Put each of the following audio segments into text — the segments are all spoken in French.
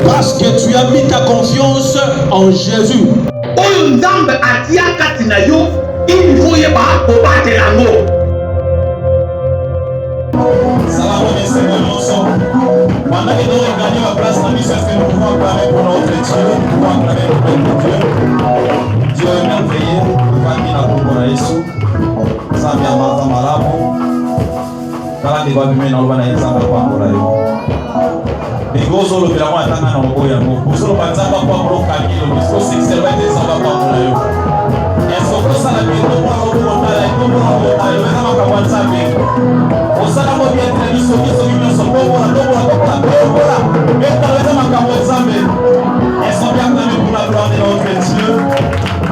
Parce que tu as mis ta confiance en Jésus. Il faut y avoir pour battre l'amour. Salam pendant que nous gagnons la place, la mission que nous pouvons acclamer pour notre Dieu, nous pouvons acclamer pour notre Dieu. Dieu est merveilleux, nous va bien à Kumbola Yesu. Zambia Maza Malamu. Kala de Babi Mena Lubana Zambia Kumbola Yo. Les gros solos de la moitié dans le Boya. Pour ceux qui ne savent pas comment Camille, le discours sexuel va être Zambia Kumbola Yo. Et ce que ça la vie, nous pouvons remonter, nous pouvons remonter, nous pouvons remonter. Au salon bien très bien, ceux qui sont venus sont bons, mais quand on a ils sont bien clamés pour la gloire de notre Dieu.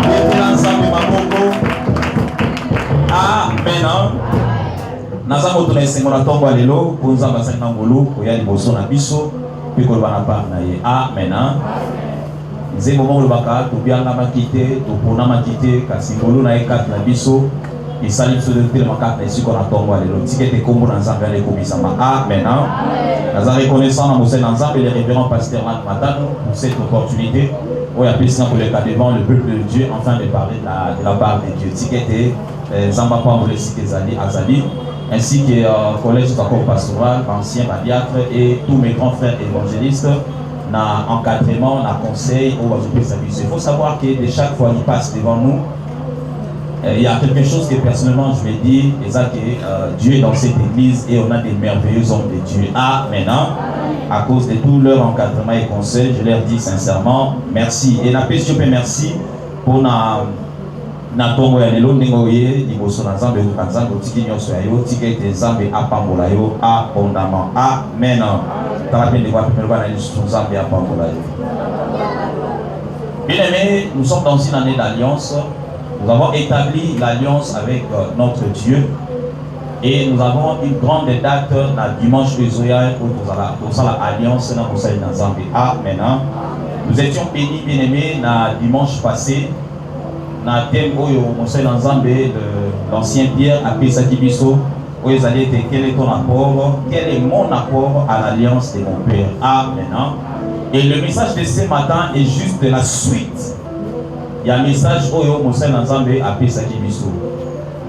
Et pour l'ensemble de Makoko. Amen. Nazamo tuna isengola tombo alelo pour nous ambasser na ngolo ko ya liboso na biso pe ko bana pa na ye. Amen. Nze moment le baka to bianga makite to pona makite kasi ngolo na ekat na biso. Et salut sur le film à ici qu'on a tombé le ticket est comme dans un les commissaires. Amen. Nous avons reconnaissant dans Moselle ensemble et les révérends pasteurs Matin pour cette opportunité. On a appelé pour le cas devant le peuple de Dieu afin de parler de la part de Dieu. Ticket est Zamba Pamole Sikazali Azali ainsi que collège d'accord pastoral, ancien radiatre et tous mes grands frères évangélistes. Dans encadrement, dans conseil, au il faut savoir que de chaque fois qu'ils passent devant nous. Il y a quelque chose que personnellement je vais dire, c'est ça que Dieu est dans cette église et on a des merveilleux hommes de Dieu. Amen. À cause de tout leur encadrement et conseil, je leur dis sincèrement merci. Et la paix, je peux merci pour na tongo ya lelo nengoye liboso na Nzambe ko kanzambe otiki nyonso ya yo tika ete Nzambe apambola yo abondamment. Amen. Dans la peine de voir le na Nzambe apambola yo. Bien aimé, nous sommes dans une année d'alliance. Nous avons établi l'alliance avec notre Dieu et nous avons une grande date le dimanche de Zoya où nous avons l'alliance dans le conseil de Nzambe. Amen. Nous étions bénis, bien aimés, le dimanche passé, dans le thème où le conseil de Nzambe de l'ancien Pierre a fait sa division où ils allaient dire quel est ton apport, quel est mon apport à l'alliance de mon Père. Amen. Et le message de ce matin est juste de la suite. Il y a un message au Monseigneur Nzambe à Pesakimiso.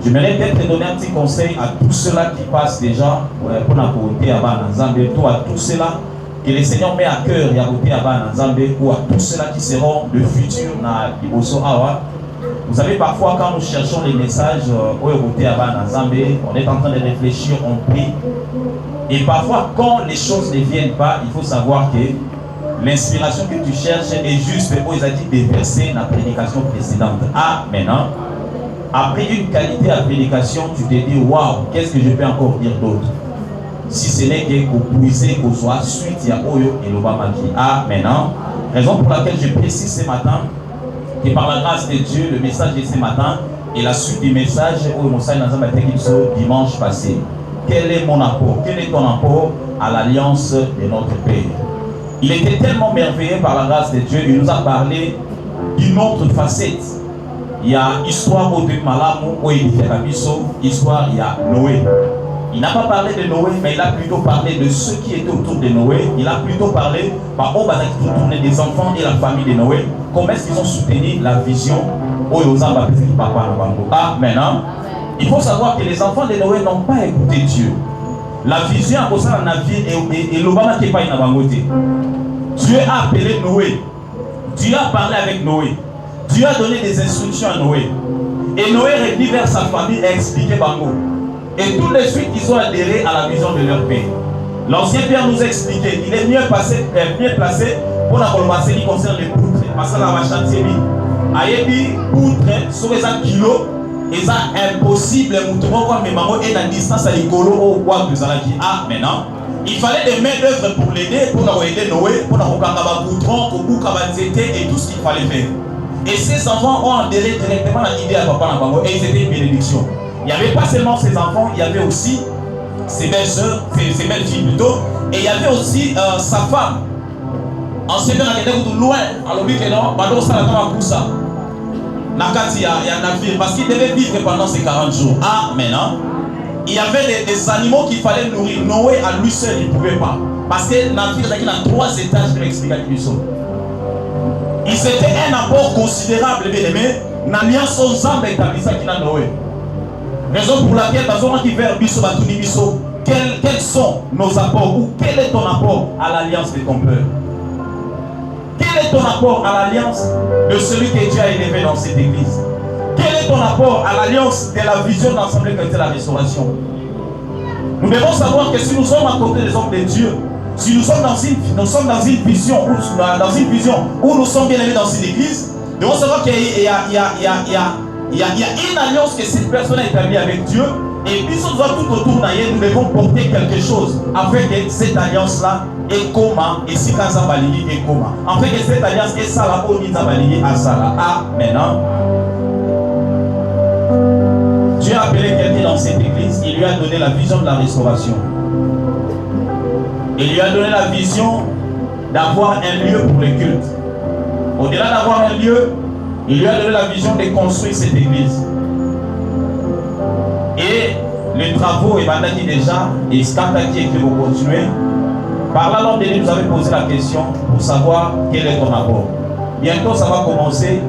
J'aimerais peut-être te donner un petit conseil à tous ceux-là qui passent déjà pour la côté à Nzambe, toi à tous ceux-là que le Seigneur met à cœur à côté à Nzambe ou à tous ceux-là qui seront le futur na Liboso Awa. Vous savez, parfois quand nous cherchons les messages au côté à Nzambe, on est en train de réfléchir, on prie. Et parfois, quand les choses ne viennent pas, il faut savoir que l'inspiration que tu cherches est juste pour ils ont dit des versets dans la prédication précédente. Amen. Après une qualité à prédication, tu te dis waouh, qu'est-ce que je peux encore dire d'autre? Si ce n'est que pour puiser, qu'on soit suite, il y a Oyo et l'Obamaki. Amen. Raison pour laquelle je précise ce matin que par la grâce de Dieu, le message de ce matin et la suite du message au Monseigneur Nzambe dimanche passé. Quel est mon apport? Quel est ton apport à l'alliance de notre Père? Il était tellement merveilleux par la grâce de Dieu, il nous a parlé d'une autre facette. Il y a l'histoire au Malamu, où il fait la mission, histoire, il y a Noé. Il n'a pas parlé de Noé, mais il a plutôt parlé de ceux qui étaient autour de Noé. Il a plutôt parlé par où des enfants et la famille de Noé. Comment est-ce qu'ils ont soutenu la vision où ils ont baptisé papa na bango. Amen. Il faut savoir que les enfants de Noé n'ont pas écouté Dieu. La vision a posé dans la vie et l'Obama qui n'est pas une. Dieu a appelé Noé. Dieu a parlé avec Noé. Dieu a donné des instructions à Noé. Et Noé est venu vers sa famille et expliqué Bango. Et tout de suite, ils ont adhéré à la vision de leur père. L'ancien père nous a expliqué qu'il est mieux placé pour la colombasse qui concerne les poutres. Parce que la machantier, ayebi poutre sur les kilos. Et ça impossible, et la distance à l'écolo au bois de Zalaki. Ah, maintenant, il fallait des mains d'œuvre pour l'aider, pour aider Noé, pour avoir boutron, pour et tout ce qu'il fallait faire. Et ces enfants ont adhéré directement à l'idée à papa Nabango et ils étaient une bénédiction. Il n'y avait pas seulement ses enfants, il y avait aussi ses belles-sœurs, ses belles-filles plutôt, et il y avait aussi sa femme. En ce temps, il était loin, alors lui que non, Bado Salatama Koussa. Nakati, il y a un navire, parce qu'il devait vivre pendant ces 40 jours. Ah, maintenant, il y avait des animaux qu'il fallait nourrir. Noé, à lui seul, il ne pouvait pas. Parce que l'empire il a 3 étages de l'explication. Ils étaient un apport considérable, bien aimé, dans l'alliance aux âmes établie qui n'a Noé. Raison pour laquelle, dans un vers Bisso, quels sont nos apports ou quel est ton apport à l'alliance de ton père? Quel est ton apport à l'alliance de celui que Dieu a élevé dans cette église? Quel est ton apport à l'alliance de la vision d'ensemble que c'est la restauration? Nous devons savoir que si nous sommes à côté des hommes de Dieu, si nous sommes dans une vision où nous sommes bien aimés dans une église, nous devons savoir qu'il y a une alliance que cette personne a établie avec Dieu. Et puis nous avons tout autour d'elle, nous devons porter quelque chose afin que cette alliance-là est comment et si quand ça va lier est comment. Afin que cette alliance est ça là où ça va lier à ça là. Ah, maintenant. Dieu a appelé quelqu'un dans cette église, il lui a donné la vision de la restauration. Il lui a donné la vision d'avoir un lieu pour les cultes. Au-delà d'avoir un lieu, il lui a donné la vision de construire cette église. Et les travaux, et maintenant qui déjà, et ce qui vont continuer, par là, l'homme de Dieu nous avait posé la question pour savoir quel est ton apport. Bientôt, ça va commencer.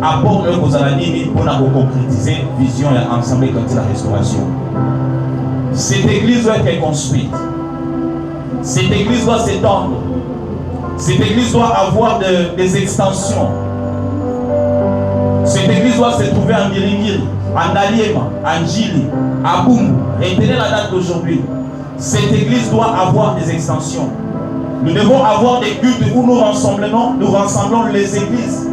Apport de vos années pour concrétiser vision et ensemble comme la restauration. Cette église doit être construite. Cette église doit s'étendre. Cette église doit avoir des extensions. Cette église doit se trouver en Giringiri, en Daliema, en Gili, à Boum. Et tenez la date d'aujourd'hui. Cette église doit avoir des extensions. Nous devons avoir des cultes où nous rassemblons les églises.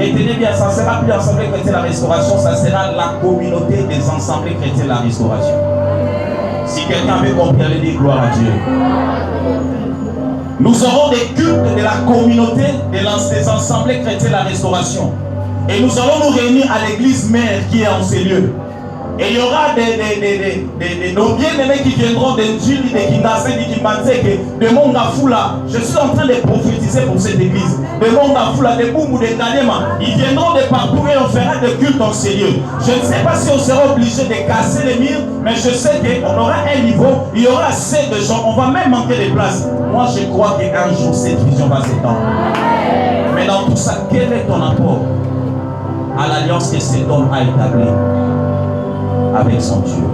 Et tenez bien, ça ne sera plus l'Assemblée chrétienne de la restauration, ça sera la communauté des assemblées chrétiennes de la restauration. Si quelqu'un veut comprendre, il dit gloire à Dieu. Nous aurons des cultes de la communauté des assemblées chrétiennes de la restauration. Et nous allons nous réunir à l'église mère qui est en ces lieux. Et il y aura nos bien-aimés qui viendront de Djili, de Kindase, de Kimanzeke, de Mongafula. Je suis en train de prophétiser pour cette église. De Mongafula, de Boumou, de Kalema. Ils viendront de partout et on fera des cultes en ces lieux. Je ne sais pas si on sera obligé de casser les murs, mais je sais qu'on aura un niveau, il y aura assez de gens, on va même manquer de place. Moi, je crois qu'un jour, cette vision va s'étendre. Mais dans tout ça, quel est ton apport à l'alliance que cet homme a établie avec son Dieu?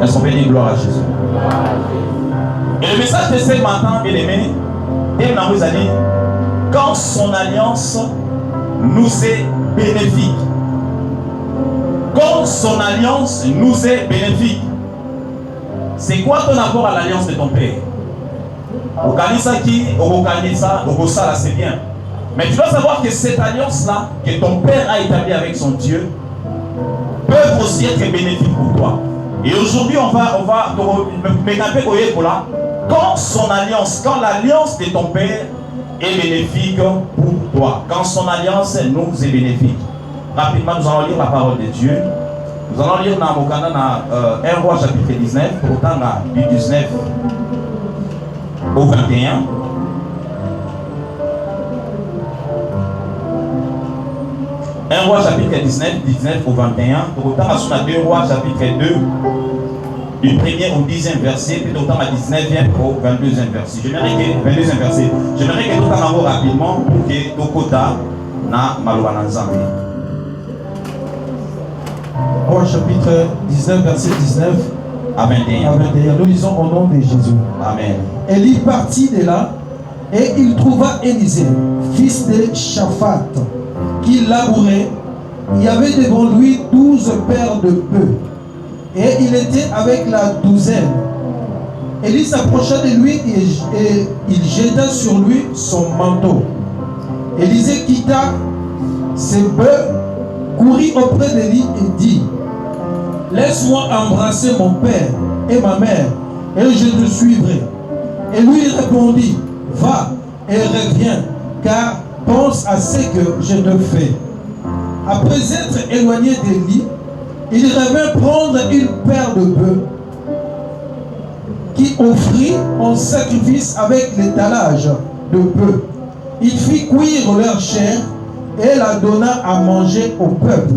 Est-ce qu'on peut dire gloire à Jésus? Et le message de ce matin, bien aimé, vous a dit, quand son alliance nous est bénéfique, quand son alliance nous est bénéfique, c'est quoi ton apport à l'alliance de ton père? Au Kanisa qui, au Kanisa, au Gossala, c'est bien. Mais tu dois savoir que cette alliance-là, que ton père a établie avec son Dieu, peuvent aussi être bénéfiques pour toi. Et aujourd'hui, on va quand son alliance, quand l'alliance de ton père est bénéfique pour toi, quand son alliance nous est bénéfique. Rapidement, nous allons lire la parole de Dieu. Nous allons lire dans 1 Roi chapitre 19, pourtant du 19 au 21. Un roi chapitre 19 au 21, autant à 2 rois chapitre 2, du 1er au 10e verset, puis autant à 19e au 22e verset. J'aimerais que tout en avons rapidement pour que Tokota na Malouananzambi. Roi chapitre 19, verset 19 à 21. Nous lisons au nom de Jésus. Amen. Élie partit de là et il trouva Élisée, fils de Shaphat, qui labourait. Il y avait devant lui 12 paires de bœufs, et il était avec la douzaine. Élie s'approcha de lui et il jeta sur lui son manteau. Élisée quitta ses bœufs, courut auprès d'Élie et dit: laisse-moi embrasser mon père et ma mère, et je te suivrai. Et lui répondit: va et reviens, car pense à ce que je te fais. Après être éloigné d'Élie, il revint prendre une paire de bœufs qui offrit en sacrifice avec l'étalage de bœufs. Il fit cuire leur chair et la donna à manger au peuple.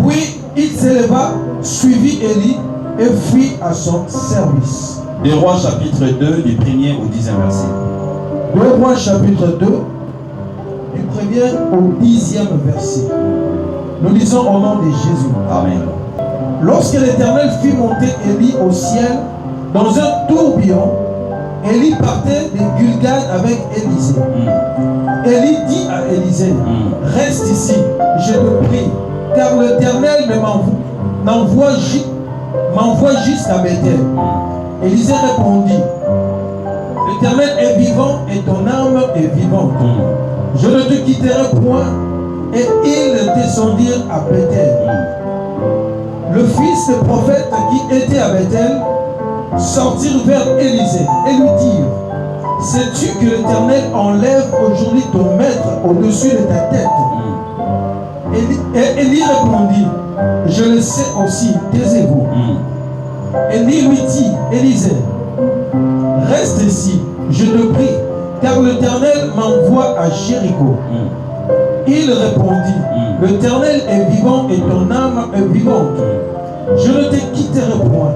Puis il s'éleva, suivit Élie, et fit à son service. 2 Rois chapitre 2 du 1er au 10e verset. 2 Rois chapitre 2 du 1er au 10e verset. Nous lisons au nom de Jésus. Amen. Lorsque l'Éternel fit monter Élie au ciel dans un tourbillon, Élie partait de Gilgal avec Élisée. Élie dit à Élisée, reste ici, je te prie, car l'Éternel m'envoie jusqu'à Bethel. Élisée répondit, l'Éternel est vivant et ton âme est vivante. Je ne te quitterai point. Et ils descendirent à Bethel. Le fils du prophète qui était à Bethel sortirent vers Élisée et lui dirent, sais-tu que l'Éternel enlève aujourd'hui ton maître au-dessus de ta tête? Et Élie répondit, je le sais aussi, taisez-vous. Élie lui dit, Élisée, reste ici, je te prie, car l'Éternel m'envoie à Jéricho. Il répondit, l'Éternel est vivant et ton âme est vivante. Je ne te quitterai point.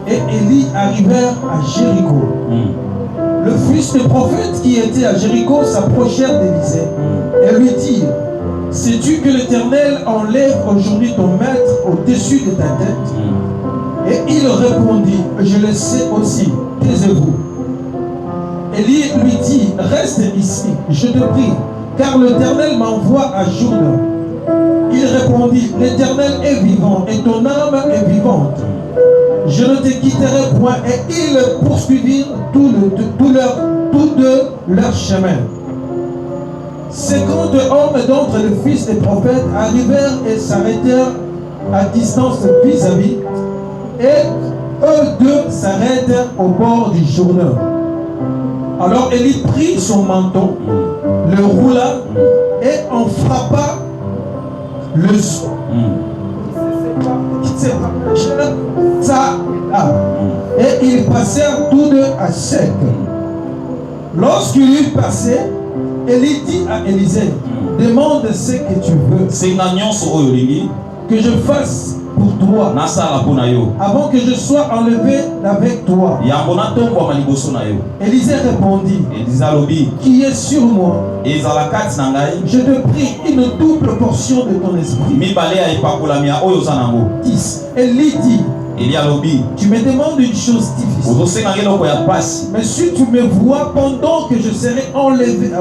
Et Élie arrivèrent à Jéricho. Le fils du prophète qui était à Jéricho s'approchèrent d'Élisée et lui dirent, sais-tu que l'Éternel enlève aujourd'hui ton maître au-dessus de ta tête? Et il répondit, je le sais aussi, taisez-vous. Élie lui dit, reste ici, je te prie, car l'Éternel m'envoie à Jourdain. Il répondit, l'Éternel est vivant et ton âme est vivante. Je ne te quitterai point. Et ils poursuivirent tous deux leur chemin. 50 hommes d'entre les fils des prophètes arrivèrent et s'arrêtèrent à distance vis-à-vis. Et eux deux s'arrêtèrent au bord du Jourdain. Alors Élie prit son manteau, le roula et en frappa le sol. Et ils passèrent tous deux à sec. Lorsqu'il eut passé, Élie dit à Élisée, demande ce que tu veux que je fasse pour toi avant que je sois enlevé avec toi. Élisée répondit, qui est sur moi? Je te prie une double portion de ton esprit. 10. Élie dit, tu me demandes une chose difficile. Mais si tu me vois pendant que je serai enlevé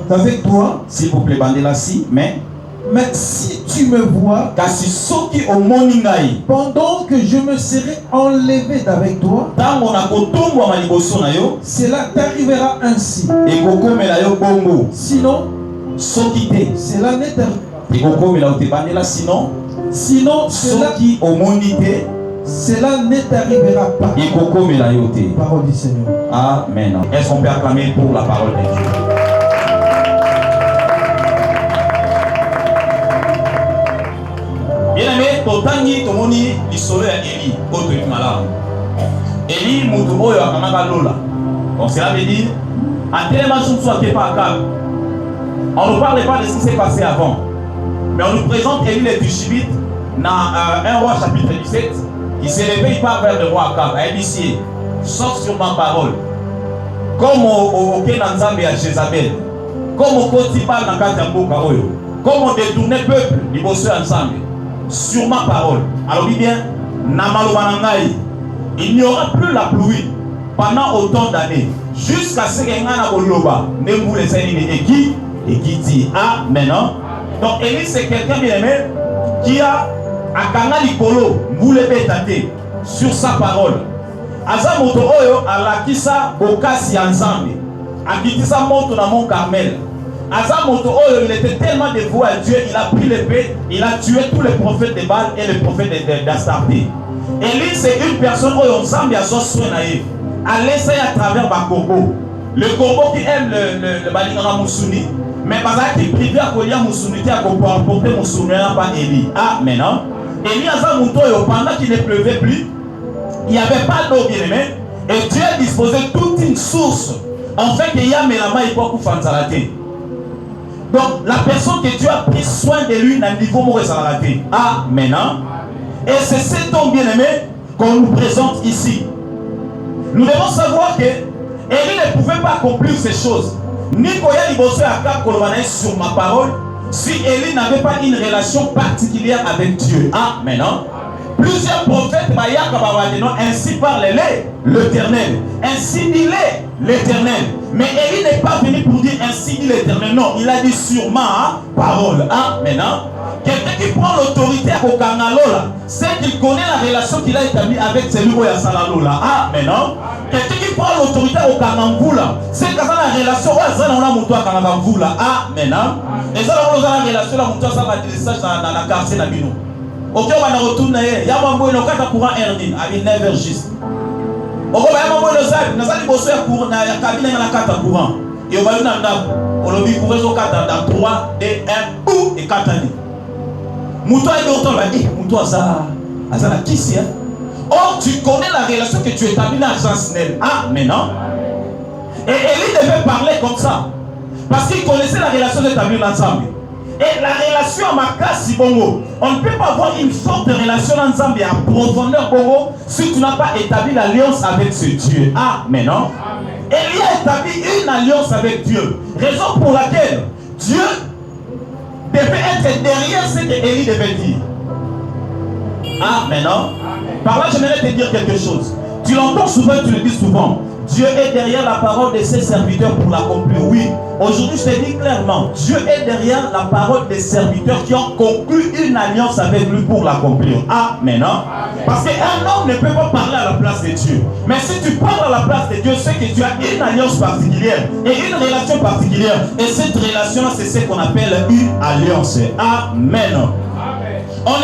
avec toi, s'il vous plaît, bandez-la si, mais si tu me vois pendant que je me serai enlevé avec toi, cela t'arrivera ainsi. Sinon, cela n'arrivera. Sinon, cela ne t'arrivera pas. Parole du Seigneur. Amen. Est-ce qu'on peut acclamer pour la parole de Dieu? Bien aimé, totangi tomoni lisolo ya Élie, oto yimala. Élie mutu oyo akanaka lola. Donc cela veut dire, en tellement de choses qui pas à on ne parle pas de ce qui s'est passé avant. Mais on nous présente Élie le Tishbite dans 1 Roi chapitre 17. Il s'est levé, il part vers le roi Akab. Il dit, sauf sur ma parole. Comme au Kenanzambe à Jézabel. Comme au Kotipal dans Katamboka Oyo. Comme on détournait le peuple, ils bossaient ensemble. Sur ma parole. Alors bien, Namalobanangaï, il n'y aura plus la pluie pendant autant d'années. Jusqu'à ce qu'il y ait un Oloba. Nemou les et qui dit Amen. Donc Élie c'est quelqu'un bien aimé qui a akanga likolo mbule betate sur sa parole. Aza moto oyo alakisa bokasi ya Nzambe. Akitisa moto na mont Carmel. Aza moto oyo il était tellement dévoué à Dieu, il a pris l'épée, il a tué tous les prophètes de Baal et les prophètes d'Astarté. Élie c'est une personne oyo Nzambe a soin na ye. A laissé à travers ba corbeau. Le corbeau qui aime le balingara Moussuni. Mais parce qu'il privé à Kolia Moussuni qui a comporté Moussuni pas Élie. Amen. Élie a pendant qu'il ne pleuvait plus, il n'y avait pas d'eau bien aimé. Et Dieu a disposé toute une source. En fait, il y a Mélama et Pokou Fanzalate. Donc, la personne que Dieu a pris soin de lui n'a niveau Mouré Salate. Amen. Et c'est cet homme bien aimé, qu'on nous présente ici. Nous devons savoir que Élie ne pouvait pas accomplir ces choses. Ni Koya Liboso Akab Kolomanaï sur ma parole, si Élie n'avait pas une relation particulière avec Dieu. Amen. Hein? Plusieurs prophètes, ainsi parle l'Éternel. Ainsi dit l'Éternel. Mais Élie n'est pas venu pour dire ainsi dit l'Éternel. Non, il a dit sur ma parole. Amen. Hein? Quelqu'un qui prend l'autorité à Kokanalola, c'est qu'il connaît la relation qu'il a établie avec celui qui a Salalola. Amen. Hein? Quelqu'un qui prend l'autorité au Kanangula, c'est qu'il a la relation à Kanangula. Amen. Et ça, on a la relation à dans la quartier Nabino. Ok, on va retourner. Il y a un peu de courant Erdin, à 9h juste. Ok, il y a un peu de ça. Nous allons bosser pour la cabine dans la carte courant. Et on va y aller. On va y courir au 4 dans 3, 2, 1, ou et 4 années. Moutoua est d'autant là. Moutoua, ça la qui c'est? Or, tu connais la relation que tu établis dans Jean-Snell. Ah, maintenant. Et Élie devait parler comme ça. Parce qu'il connaissait la relation établie ensemble. Et la relation à Makasi Bongo, on ne peut pas avoir une forte relation ensemble à profondeur Bongo si tu n'as pas établi l'alliance avec ce Dieu. Amen. Élie a établi une alliance avec Dieu. Raison pour laquelle Dieu devait être derrière ce que Élie devait dire. Amen. Par là, j'aimerais te dire quelque chose. Tu l'entends souvent, tu le dis souvent. Dieu est derrière la parole de ses serviteurs pour l'accomplir. Oui, aujourd'hui je te dis clairement, Dieu est derrière la parole des serviteurs qui ont conclu une alliance avec lui pour l'accomplir. Amen. Parce qu'un homme ne peut pas parler à la place de Dieu. Mais si tu parles à la place de Dieu, c'est que tu as une alliance particulière et une relation particulière. Et cette relation-là, c'est ce qu'on appelle une alliance. Amen. On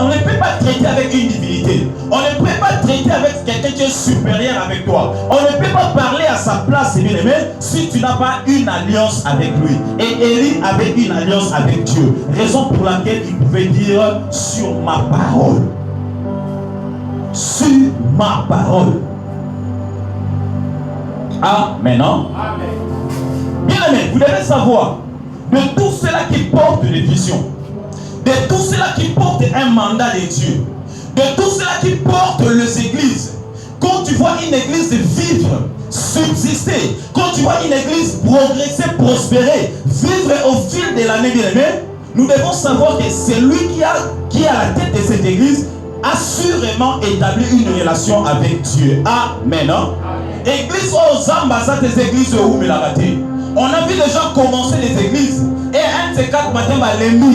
ne peut pas traiter avec une divinité. On ne peut pas traiter avec quelqu'un qui est supérieur avec toi. On ne peut pas parler à sa place, bien aimé, si tu n'as pas une alliance avec lui. Et Élie avait une alliance avec Dieu. Raison pour laquelle il pouvait dire sur ma parole. Sur ma parole. Amen. Bien aimé, vous devez savoir, de tout cela qui porte des visions, de tout cela qui porte un mandat de Dieu, de tout cela qui porte les églises, quand tu vois une église vivre, subsister, quand tu vois une église progresser, prospérer, vivre au fil de l'année, bien aimé, nous devons savoir que celui qui est à la tête de cette église a sûrement établi une relation avec Dieu. Amen. Église aux ambassades des églises où me l'a raté. On a vu les gens commencer les églises et un de ces 4 matins,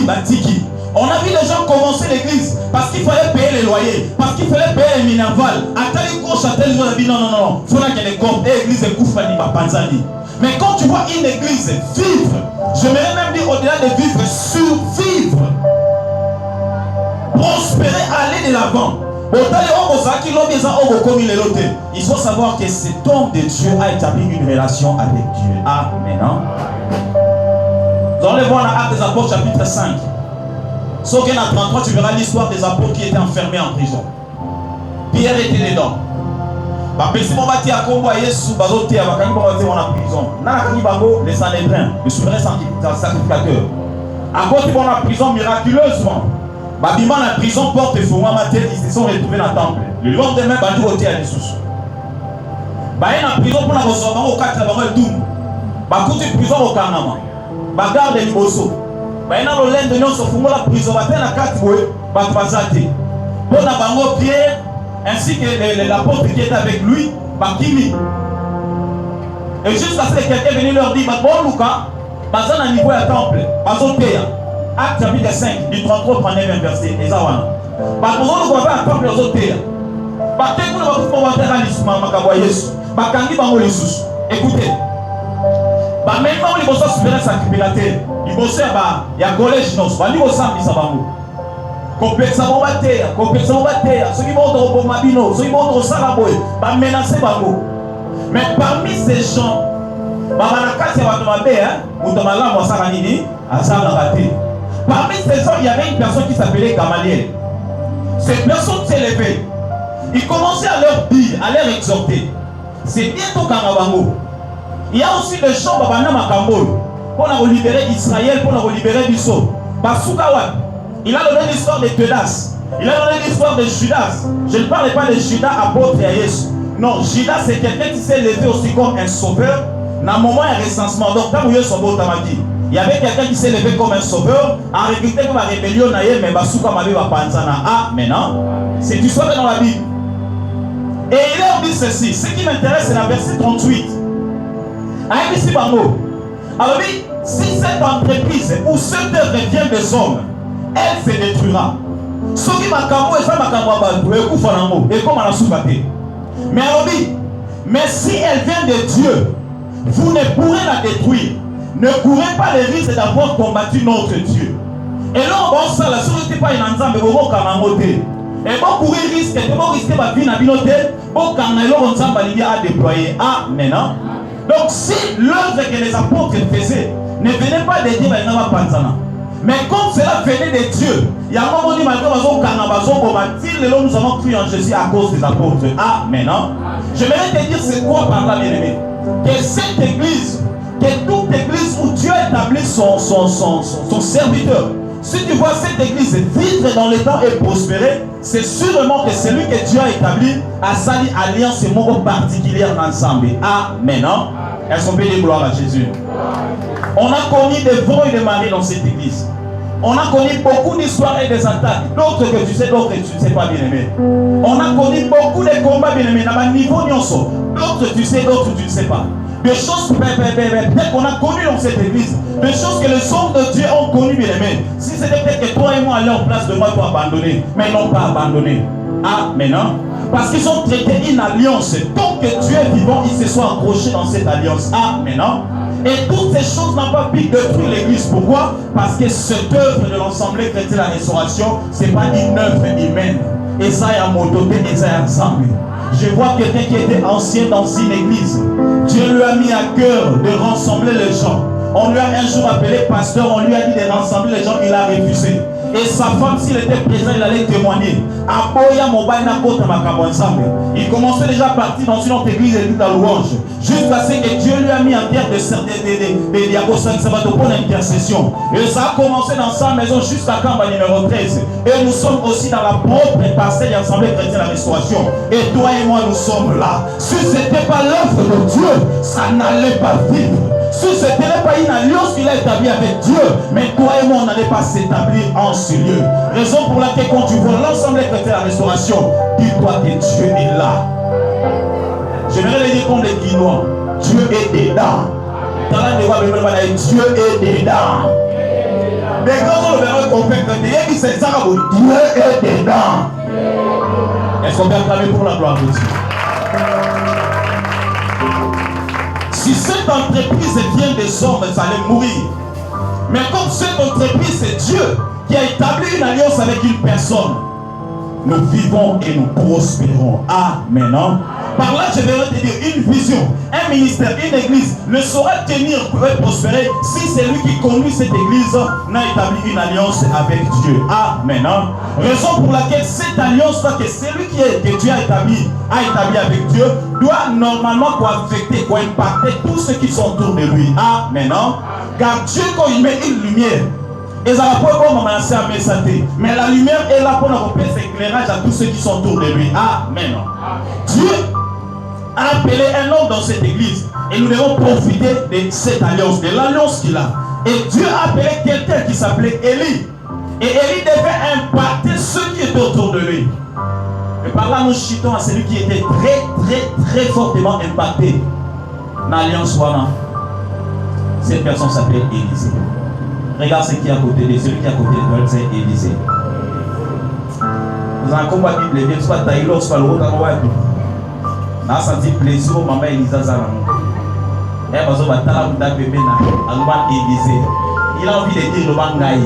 Batiki. On a vu les gens commencer l'église parce qu'il fallait payer les loyers, parce qu'il fallait payer les minervales. À tel gauche, à tel jour, on a dit non. Il faut qu'il y ait des comptes. Et l'église est Koufani, Panzani. Mais quand tu vois une église vivre, j'aimerais même dire au-delà de vivre, survivre, prospérer, aller de l'avant. Il faut savoir que cet homme de Dieu a établi une relation avec Dieu. Amen. Nous allons voir dans Actes des Apôtres chapitre 5. Sauf qu'en 33, tu verras l'histoire des apôtres qui étaient enfermés en prison. Pierre était dedans. Les Sanhédrins, le souverain sacrificateur. À cause de la prison miraculeusement, Babima la prison porte et Fouma Matel, ils se sont retrouvés dans le temple. Le lendemain, Badi Oté à l'Issous. Baye na prison pour la recevoir au 4 avant le doum. Bakouti prison au Kanama. Bagarde les Bosso. Baye na le lendemain, on se fout la prison. Baye na 4 bouées, Bakbazate. Pour la bango Pierre, ainsi que l'apôtre qui était avec lui, Bakimi. Et jusqu'à ce que quelqu'un venu leur dire, bon Lucas, Bazan à niveau à temple, Bazotéa. Acte chapitre 5, du 33 au 39 verset. Et ça, voilà. Nous avons un temple aux autres. Écoutez. Même quand les bosseurs souverains sacrificateurs, les bosseurs, il y a un collège, il y a un ensemble, il y a un complexement bataire, ceux qui vont au Mabino, ceux qui vont au Saraboy, ils menacent. Mais parmi ces gens, parmi ces gens, il y avait une personne qui s'appelait Gamaliel. Cette personne s'est levée. Il commençait à leur dire, à leur exhorter. C'est bientôt Kamabango. Il y a aussi des gens pour libérer Israël, pour libérer Bissau. Il a donné l'histoire de Teudas. Il a donné l'histoire de Judas. Je ne parle pas de Judas apôtre et Jésus. Non, Judas c'est quelqu'un qui s'est levé aussi comme un sauveur. Dans un moment de recensement, donc quand vous êtes sauvé, il y avait quelqu'un qui s'est levé comme un sauveur, en réalité comme la rébellion, mais Basuka Mabe va Panzana. Ah, maintenant, c'est du soir dans la Bible. Et il leur dit ceci. Ce qui m'intéresse, c'est la verset 38. Avec ici, Bango. Alors, dit, si cette entreprise ou cette œuvre vient des hommes, elle se détruira. Ce qui m'a camé, c'est ma camé, et comme on a soufflé. Mais alors, dit, mais si elle vient de Dieu, vous ne pourrez la détruire. Ne courez pas le risque d'avoir combattu notre Dieu. Et là, on ça, la chose n'est pas une ensemble, mais on va moter. Et bon courir risque, et bon risquer ma vie dans une hôtel, bon quand on ensemble à déployer. Ah, maintenant. Donc si l'œuvre que les apôtres faisaient ne venait pas de Dieu, mais comme cela venait de Dieu, il y a un moment où nous avons cru en Jésus à cause des apôtres. Ah, maintenant. Je vais te dire c'est quoi par là, bien-aimé. Que cette église, que toute église où Dieu a établi son serviteur, si tu vois cette église vivre dans le temps et prospérer, c'est sûrement que celui que Dieu a établi a sali alliance et mot particulière ensemble. Amen. Elles sont bénies, gloire à Jésus. On a connu des vents et des marées dans cette église. On a connu beaucoup d'histoires et des attaques. D'autres que tu sais, d'autres que tu ne sais pas, bien aimé. On a connu beaucoup de combats, bien aimé, dans un niveau nyonso. D'autres tu sais, d'autres tu ne sais pas. Des choses peut-être qu'on a connues dans cette église. Des choses que les hommes de Dieu ont connues, bien aimé. Si c'était peut-être que toi et moi allaient en place de moi pour abandonner, mais ils n'ont pas abandonné. Ah, maintenant. Parce qu'ils ont traité une alliance. Tant que Dieu est vivant, ils se sont accrochés dans cette alliance. Ah, maintenant. Et toutes ces choses n'ont pas pu détruire l'église. Pourquoi? Parce que cette œuvre de l'Assemblée chrétienne de la restauration, ce n'est pas une œuvre humaine. Et ça est à mon côté, et ça est ensemble. Je vois quelqu'un qui était ancien dans une église. Dieu lui a mis à cœur de rassembler les gens. On lui a un jour appelé pasteur, on lui a dit de rassembler les gens, il a refusé. Et sa femme, s'il était présent, il allait témoigner. Il commençait déjà à partir dans une autre église et la louange. Jusqu'à ce que Dieu lui a mis en terre de diagostin pour l'intercession. Et ça a commencé dans sa maison jusqu'à Kamba numéro 13. Et nous sommes aussi dans la propre parcelle de l'Assemblée chrétienne de la restauration. Et toi et moi, nous sommes là. Si ce n'était pas l'œuvre de Dieu, ça n'allait pas vivre. Si ce n'était pas une alliance qu'il a établie avec Dieu, mais toi et moi, on n'allait pas s'établir en ce lieu. Raison pour laquelle, quand tu vois l'ensemble chrétien de la restauration, dis-toi que Dieu est là. J'aimerais le dire comme les Guinois. Dieu est dedans. Dieu est dedans. Mais quand on verra qu'on fait que Dieu est dedans. Est-ce qu'on peut acclamer pour la gloire de Dieu? Si cette entreprise vient des hommes, ça allait mourir. Mais comme cette entreprise, c'est Dieu qui a établi une alliance avec une personne, nous vivons et nous prospérons. Amen. Par là, je vais te dire une vision, un ministère, une église ne saura tenir pour prospérer si c'est lui qui conduit cette église n'a établi une alliance avec Dieu. Amen. Raison pour laquelle cette alliance, que celui que Dieu a établi avec Dieu, doit normalement affecter, impacter tous ceux qui sont autour de lui. Amen. Car Dieu, quand il met une lumière, mais la lumière est là pour apporter éclairage à tous ceux qui sont autour de lui. Amen. Dieu a appelé un homme dans cette église et nous devons profiter de cette alliance, de l'alliance qu'il a. Et Dieu a appelé quelqu'un qui s'appelait Élie. Et Élie devait impacter ceux qui étaient autour de lui. Et par là, nous chitons à celui qui était très fortement impacté dans l'alliance Wana. Cette personne s'appelle Élisée. Regarde ce qui est à côté de celui qui est à côté de toi, c'est Élisée. Vous avez un combat de Bible, soit Taïlo, soit l'autre, on a senti plaisir, maman Élisa Zaramou. Et parce que Batala bébé na Élisée. Il a envie de dire le Bangaï.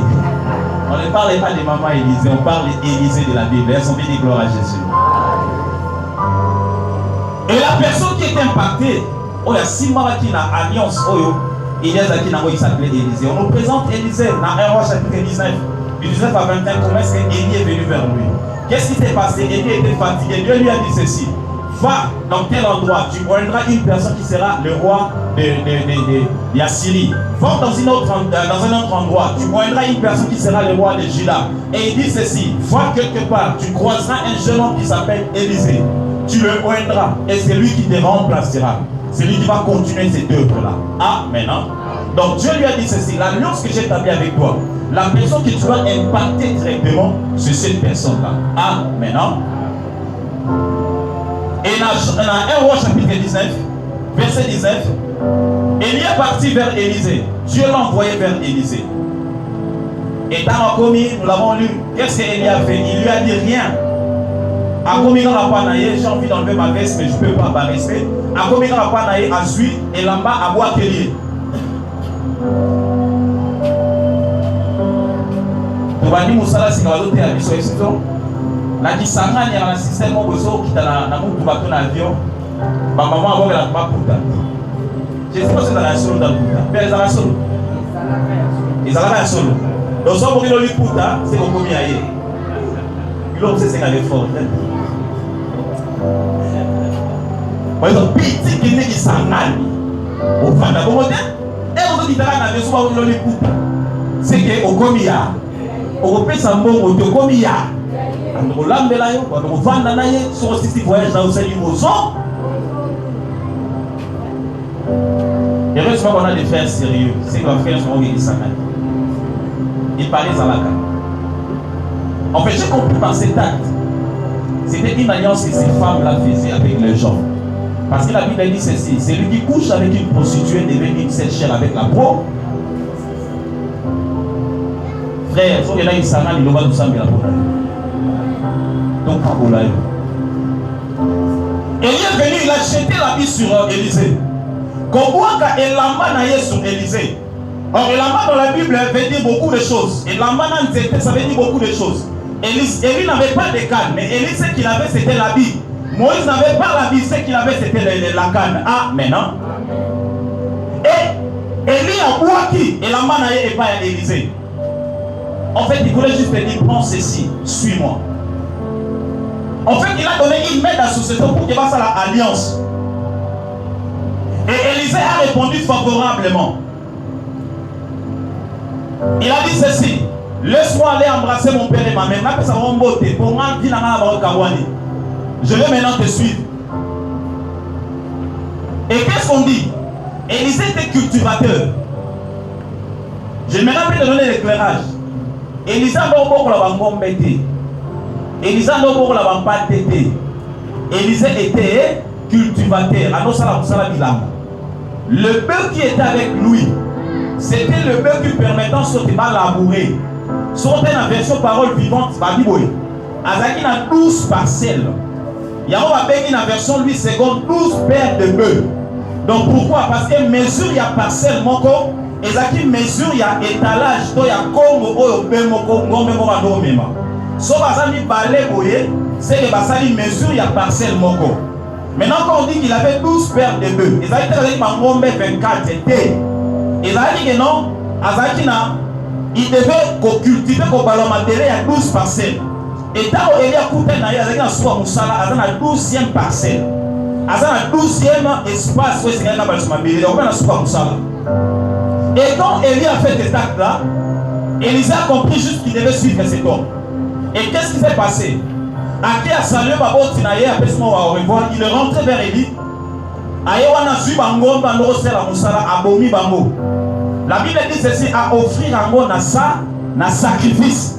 On ne parle pas de maman Élisée, on parle d'Élisée de la Bible. Elles sont bien des gloires à Jésus. Et la personne qui est impactée, il y a 6 mois qui a alliance, il y a qui s'appelait Élisée. On nous présente Élisée dans 1 roi chapitre 19. Du 19 à 21, comment est-ce qu'Élie est venu vers lui? Qu'est-ce qui s'est passé? Élie était fatigué. Dieu lui a dit ceci. va dans tel endroit, tu oindras une personne qui sera le roi de Assyrie. Va dans un autre endroit, tu oindras une personne qui sera le roi de Juda. Et il dit ceci, va quelque part, tu croiseras un jeune homme qui s'appelle Élisée. Tu le oindras et c'est lui qui te remplacera. C'est lui qui va continuer cette œuvre-là. Amen. Donc Dieu lui a dit ceci, l'alliance que j'ai établie avec toi, la personne que tu vas impacter directement, c'est cette personne-là. Amen. Et dans 1 Roi chapitre 19, verset 19, Élie est parti vers Élisée. Dieu l'a envoyé vers Élisée. Et dans la commis, nous l'avons lu, qu'est-ce qu'Élie a fait? Il lui a dit rien. A commis dans la panaïe, j'ai envie d'enlever ma veste, mais je ne peux pas par respect. A commis dans la panaïe, à suivre, et là-bas, à boire Kélié. Tobani Moussala, c'est quand tu as vu ce système. La Kisanga, il y a un système où qui est dans un avion. Ma maman a vu la puta. Je sais pas si c'est dans la solo dans le puta. Mais ils ont la solo. Ils ont la solo. Donc, si on a vu puta, c'est qu'on commis ailleurs. L'homme, c'est un effort. Par exemple, petit qui n'est qui s'engage. Au fond d'un bon et on dit que c'est qu'on commis à. On repère sa mort, on te commis à. On l'a là, on va dans la sur ce voyage dans le Seigneur Mozon. Et heureusement qu'on a des frères sérieux. C'est qu'on fait un qui s'engage. Il parlait à la carte. En fait, j'ai compris dans cet acte, c'était une alliance que ces femmes-là faisaient avec les gens. Parce que la Bible dit ceci, celui qui couche avec une prostituée devient une seule chair avec la peau. Frère, il faut que là, il s'en aille, il va nous sembler la peau. Donc, pas pour là. Et il est venu, il a jeté la vie sur Élisée. Qu'on voit qu'il l'a mané sur Élisée. Or, Elama dans la Bible veut dire beaucoup de choses. Elama dans ça veut dire beaucoup de choses. Élie n'avait pas de canne, mais Élie, ce qu'il avait, c'était l'habit. Moïse n'avait pas l'habit, ce qu'il avait, c'était la canne. Ah, maintenant. Et Élie a ouaki, Elama n'a pas Élisée. En fait, il voulait juste dire, prends ceci, suis-moi. En fait, il a donné une main d'association pour qu'il fasse l'alliance. Et Élisée a répondu favorablement. Il a dit ceci, laisse-moi aller embrasser mon père et ma mère. Je vais maintenant te suivre. Et qu'est-ce qu'on dit? Élisée était cultivateur. Je vais maintenant te donner l'éclairage. Élisée n'a pas beaucoup la banque bêtée. Élisée n'a pas beaucoup la banque bêtée. Élisée était cultivateur. Le peuple qui était avec lui, c'était le bœuf qui permettant ce qui va labourer. Sur la version parole vivante, Azaki a 12 parcelles. Il y a une version 8 secondes, 12 paires de bœufs. Donc pourquoi? Parce que mesure il y a parcelle moko, et Zaki mesure il y a étalage, il y a comme au bemoko, ngombe moko mema. So bazali balé boye, c'est que bazali mesure il y a parcelle moko. Maintenant quand on dit qu'il avait 12 paires de bœufs, et Zaki a dit ngombe 24 était. Et là, il dit que non, il devait cultiver le ballon matériel à 12 parcelles. Et tant qu'il y a coupé, il y a 12e parcelle. Il y a 12e espace où il y a et quand Élie a fait cet acte-là, Élisée a compris juste qu'il devait suivre cet homme. Et qu'est-ce qui s'est passé? Aki a salué Babo Tinaye, au revoir, il est rentré vers Élie. La Bible dit ceci, à offrir un mot na sacrifice.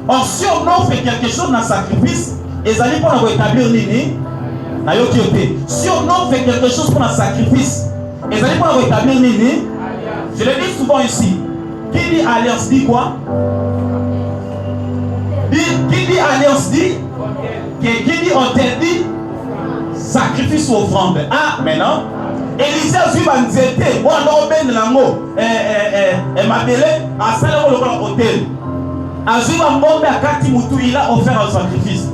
Or si on offre quelque chose na sacrifice, ils allaient pour établir l'ini, na yokiote. Si on offre quelque chose pour un sacrifice, ils allaient pour établir l'ini. Je le dis souvent ici. Qui dit alliance dit quoi? Qui dit alliance dit? Qui dit hôtel dit? Sacrifice ou offrande. Ah, maintenant. Élisée a suivi un zété. Moi, on a ben lango. Ma belle a salé au hôtel. A suivi un bombe à Katimoutou. Il a offert un sacrifice.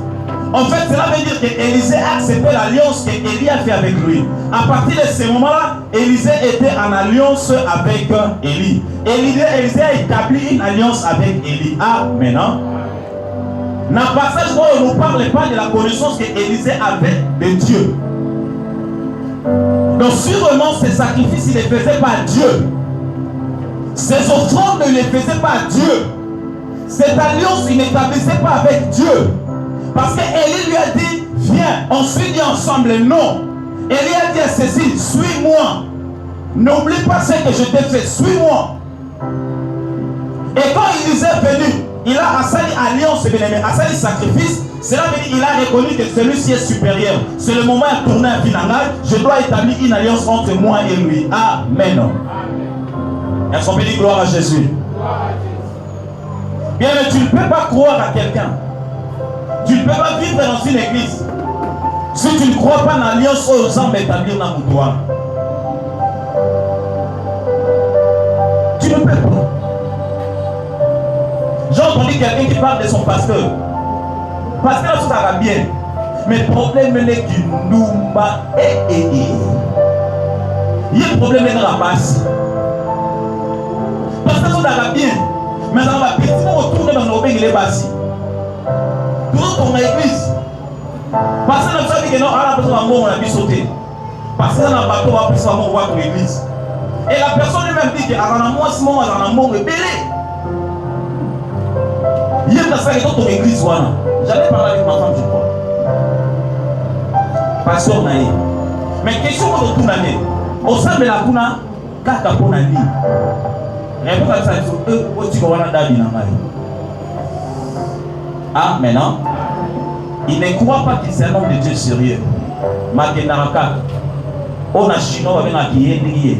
En fait, cela veut dire que Élisée a accepté l'alliance que Élie a fait avec lui. À partir de ce moment-là, Élisée était en alliance avec Élie. Élisée a établi une alliance avec Élie. Ah, maintenant. Dans le passage où on ne parle pas de la connaissance que Élisée avait de Dieu. Donc sûrement ces sacrifices, il ne les faisait pas à Dieu. Ces offrandes ne les faisait pas à Dieu. Cette alliance, il n'établissait pas avec Dieu. Parce qu'Élie lui a dit, viens, on se dit ensemble, non. Élie a dit à Cécile, suis-moi. N'oublie pas ce que je t'ai fait, suis-moi. Et quand il est venu, il a assailli alliance, bien-aimé, assailli sacrifice. Cela veut dire qu'il a reconnu que celui-ci est supérieur. C'est le moment de tourner un finangage. Je dois établir une alliance entre moi et lui. Amen. Est-ce qu'on peut dire gloire à Jésus? Bien, mais tu ne peux pas croire à quelqu'un. Tu ne peux pas vivre dans une église si tu ne crois pas dans l'alliance aux hommes établir dans mon droit. Tu ne peux pas. J'ai entendu quelqu'un qui parle de son pasteur. Pasteur, ça va bien. Mais le problème est qu'il nous bat. Il y a un problème dans la base. Pasteur, ça va bien. Mais dans la petite, on retourne dans nos pays, il est bassi. Tout dans l'église. Parce que nous savons que nous avons besoin de on a pu sauter. Parce que dans le bateau, on a besoin de voir l'église. Et la personne lui-même dit que avant moi, ce moment, on a un monde belé. Il y a des gens qui sont dans l'église. J'allais parler avec ma femme, je crois. Pasteur Naïe. Mais question de tout l'année. Au sein de la Kuna, kaka pour Nani. Réponse à ça, tu vas voir David. Ah, maintenant, il ne croit pas qu'il c'est un homme de Dieu sérieux. Makenaraka. On a chinois avec un qui est lié.